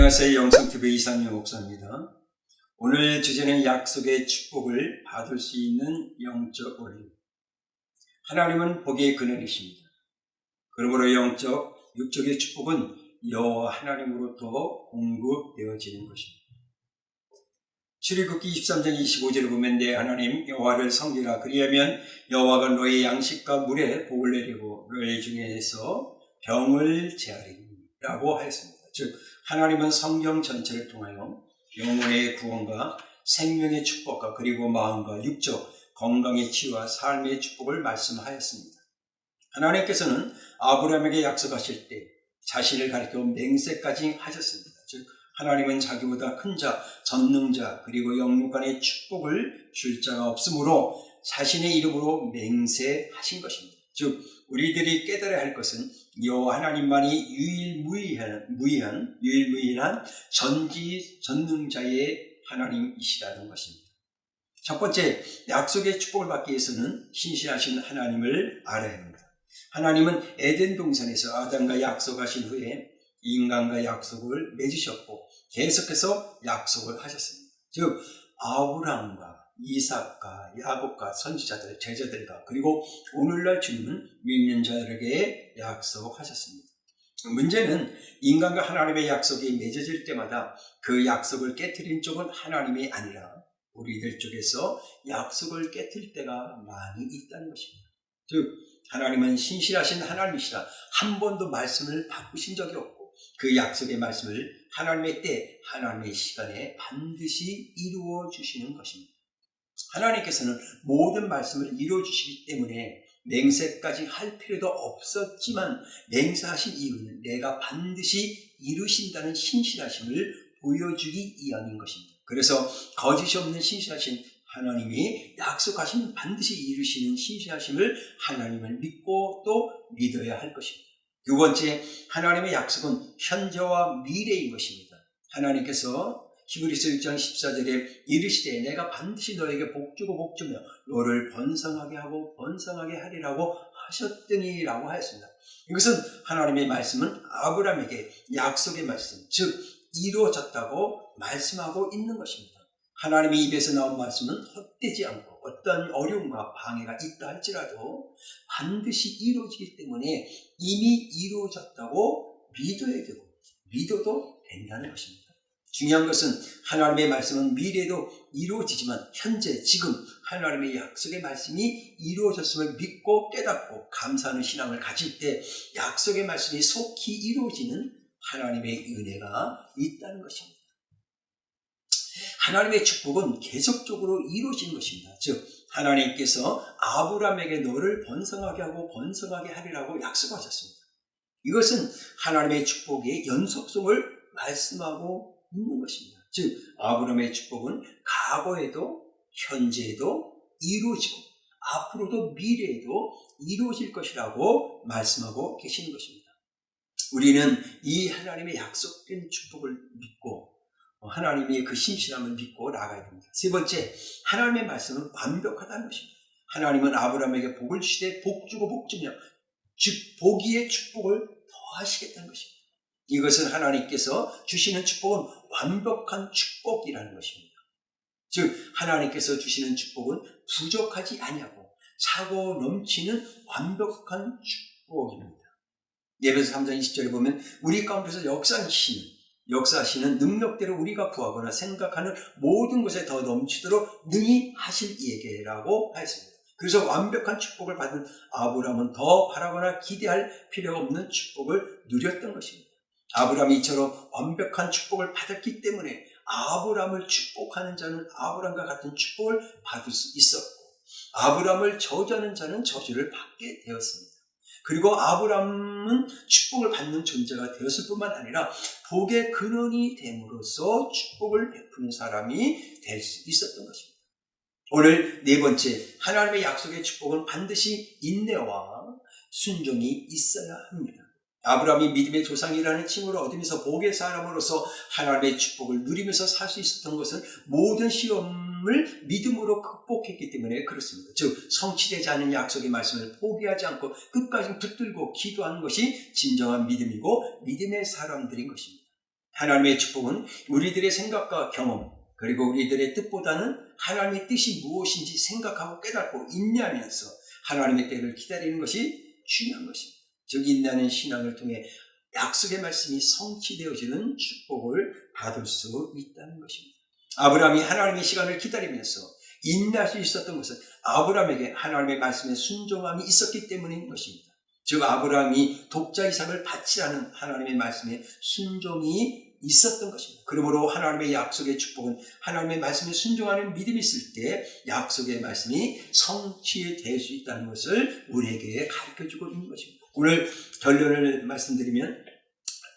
안녕하세요. 영성TV 이상윤 목사입니다. 오늘 주제는 약속의 축복을 받을 수 있는 영적 원리. 하나님은 복의 근원이십니다. 그러므로 영적, 육적의 축복은 여호와 하나님으로부터 공급되어지는 것입니다. 출애굽기 23장 25절을 보면 내 하나님 여호와를 섬기라. 그리하면 여호와가 너의 양식과 물에 복을 내리고 너희 중에서 병을 제하리니 라고 하였습니다. 즉 하나님은 성경 전체를 통하여 영혼의 구원과 생명의 축복과 그리고 마음과 육적 건강의 치유와 삶의 축복을 말씀하였습니다. 하나님께서는 아브라함에게 약속하실 때 자신을 가리켜 맹세까지 하셨습니다. 즉 하나님은 자기보다 큰 자, 전능자 그리고 영육간의 축복을 줄 자가 없으므로 자신의 이름으로 맹세하신 것입니다. 즉 우리들이 깨달아야 할 것은 여호와 하나님만이 유일무이한 전지전능자의 하나님이시라는 것입니다. 첫 번째, 약속의 축복을 받기 위해서는 신실하신 하나님을 알아야 합니다. 하나님은 에덴 동산에서 아담과 약속하신 후에 인간과 약속을 맺으셨고 계속해서 약속을 하셨습니다. 즉 아브라함과 이삭과 야곱과 선지자들, 제자들과 그리고 오늘날 주님은 믿는 자들에게 약속하셨습니다. 문제는 인간과 하나님의 약속이 맺어질 때마다 그 약속을 깨트린 쪽은 하나님이 아니라 우리들 쪽에서 약속을 깨트릴 때가 많이 있다는 것입니다. 즉 하나님은 신실하신 하나님이시라 한 번도 말씀을 바꾸신 적이 없고 그 약속의 말씀을 하나님의 때, 하나님의 시간에 반드시 이루어 주시는 것입니다. 하나님께서는 모든 말씀을 이루어 주시기 때문에 맹세까지 할 필요도 없었지만 맹세하신 이유는 내가 반드시 이루신다는 신실하심을 보여주기 위함인 것입니다. 그래서 거짓이 없는 신실하신 하나님이 약속하시면 반드시 이루시는 신실하심을 하나님을 믿고 또 믿어야 할 것입니다. 두 번째, 하나님의 약속은 현재와 미래인 것입니다. 하나님께서 히브리서 1장 14절에 이르시되 내가 반드시 너에게 복주고 복주며 너를 번성하게 하고 번성하게 하리라고 하셨더니라고 하였습니다. 이것은 하나님의 말씀은 아브라함에게 약속의 말씀, 즉 이루어졌다고 말씀하고 있는 것입니다. 하나님의 입에서 나온 말씀은 헛되지 않고 어떤 어려움과 방해가 있다 할지라도 반드시 이루어지기 때문에 이미 이루어졌다고 믿어야 되고 믿어도 된다는 것입니다. 중요한 것은 하나님의 말씀은 미래에도 이루어지지만 현재 지금 하나님의 약속의 말씀이 이루어졌음을 믿고 깨닫고 감사하는 신앙을 가질 때 약속의 말씀이 속히 이루어지는 하나님의 은혜가 있다는 것입니다. 하나님의 축복은 계속적으로 이루어지는 것입니다. 즉 하나님께서 아브라함에게 너를 번성하게 하고 번성하게 하리라고 약속하셨습니다. 이것은 하나님의 축복의 연속성을 말씀하고 있는 것입니다. 즉 아브라함의 축복은 과거에도 현재에도 이루어지고 앞으로도 미래에도 이루어질 것이라고 말씀하고 계시는 것입니다. 우리는 이 하나님의 약속된 축복을 믿고 하나님의 그 신실함을 믿고 나아가야 됩니다. 세 번째, 하나님의 말씀은 완벽하다는 것입니다. 하나님은 아브라함에게 복을 주시되 복주고 복주며 즉 복이의 축복을 더하시겠다는 것입니다. 이것은 하나님께서 주시는 축복은 완벽한 축복이라는 것입니다. 즉 하나님께서 주시는 축복은 부족하지 아니하고 차고 넘치는 완벽한 축복입니다. 예배서 3장 20절에 보면 우리 가운데서 역사하시는 능력대로 우리가 구하거나 생각하는 모든 것에 더 넘치도록 능히 하실 이에게라고 하였습니다. 그래서 완벽한 축복을 받은 아브라함은 더 바라거나 기대할 필요가 없는 축복을 누렸던 것입니다. 아브라함이 이처럼 완벽한 축복을 받았기 때문에 아브라함을 축복하는 자는 아브라함과 같은 축복을 받을 수 있었고 아브라함을 저주하는 자는 저주를 받게 되었습니다. 그리고 아브라함은 축복을 받는 존재가 되었을 뿐만 아니라 복의 근원이 됨으로써 축복을 베푸는 사람이 될 수 있었던 것입니다. 오늘 네 번째, 하나님의 약속의 축복은 반드시 인내와 순종이 있어야 합니다. 아브라함이 믿음의 조상이라는 칭호를 얻으면서 복의 사람으로서 하나님의 축복을 누리면서 살 수 있었던 것은 모든 시험을 믿음으로 극복했기 때문에 그렇습니다. 즉 성취되지 않은 약속의 말씀을 포기하지 않고 끝까지 붙들고 기도하는 것이 진정한 믿음이고 믿음의 사람들인 것입니다. 하나님의 축복은 우리들의 생각과 경험 그리고 우리들의 뜻보다는 하나님의 뜻이 무엇인지 생각하고 깨닫고 인내하면서 하나님의 때를 기다리는 것이 중요한 것입니다. 즉 인내하는 신앙을 통해 약속의 말씀이 성취되어지는 축복을 받을 수 있다는 것입니다. 아브라함이 하나님의 시간을 기다리면서 인내할 수 있었던 것은 아브라함에게 하나님의 말씀에 순종함이 있었기 때문인 것입니다. 즉 아브라함이 독자 이삭을 바치라는 하나님의 말씀에 순종이 있었던 것입니다. 그러므로 하나님의 약속의 축복은 하나님의 말씀에 순종하는 믿음이 있을 때 약속의 말씀이 성취될 수 있다는 것을 우리에게 가르쳐주고 있는 것입니다. 오늘 결론을 말씀드리면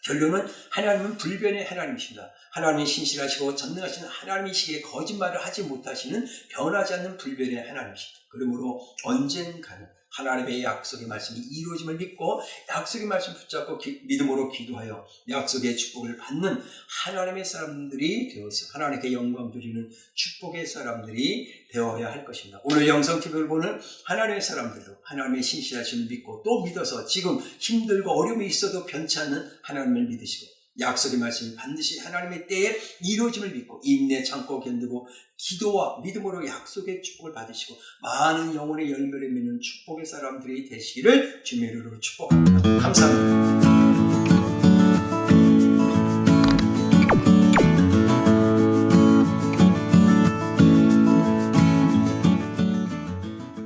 결론은 하나님은 불변의 하나님이십니다. 하나님이 신실하시고 전능하신 하나님이시기에 거짓말을 하지 못하시는 변하지 않는 불변의 하나님이십니다. 그러므로 언젠가는 하나님의 약속의 말씀이 이루어짐을 믿고 약속의 말씀 붙잡고 믿음으로 기도하여 약속의 축복을 받는 하나님의 사람들이 되어서 하나님께 영광 드리는 축복의 사람들이 되어야 할 것입니다. 오늘 영성TV를 보는 하나님의 사람들도 하나님의 신실하심을 믿고 또 믿어서 지금 힘들고 어려움이 있어도 변치 않는 하나님을 믿으시고 약속의 말씀이 반드시 하나님의 때에 이루어짐을 믿고 인내 참고 견디고 기도와 믿음으로 약속의 축복을 받으시고 많은 영혼의 열매를 맺는 축복의 사람들이 되시기를 주님의 이름으로 축복합니다. 감사합니다.